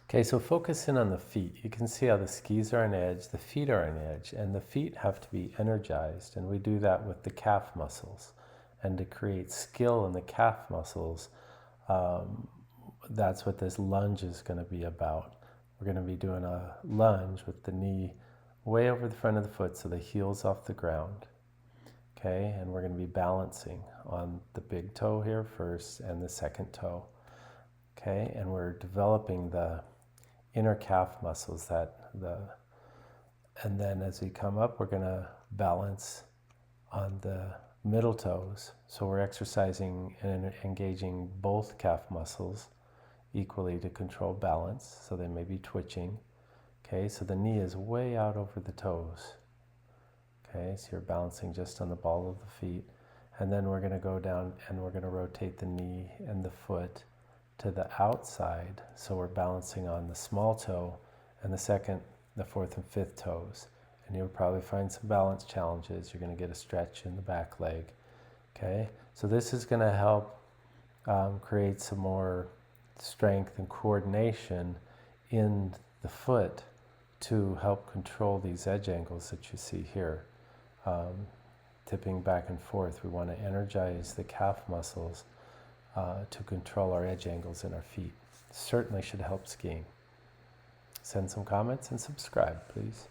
Okay, so focus in on the feet. You can see how the skis are on edge, the feet are on edge, and the feet have to be energized. And we do that with the calf muscles. And to create skill in the calf muscles, that's what this lunge is going to be about. We're going to be doing a lunge with the knee way over the front of the foot so the heel's off the ground. Okay, and we're going to be balancing on the big toe here first and the second toe. Okay, and we're developing the inner calf muscles and then as we come up, we're going to balance on the middle toes. So we're exercising and engaging both calf muscles equally to control balance. So they may be twitching. Okay, so the knee is way out over the toes. Okay, so you're balancing just on the ball of the feet. And then we're going to go down and we're going to rotate the knee and the foot to the outside. So we're balancing on the small toe and the second, the fourth and fifth toes. And you'll probably find some balance challenges. You're going to get a stretch in the back leg. Okay, so this is going to help create some more strength and coordination in the foot to help control these edge angles that you see here. Tipping back and forth, we want to energize the calf muscles to control our edge angles in our feet. Certainly should help skiing. Send some comments and subscribe, please.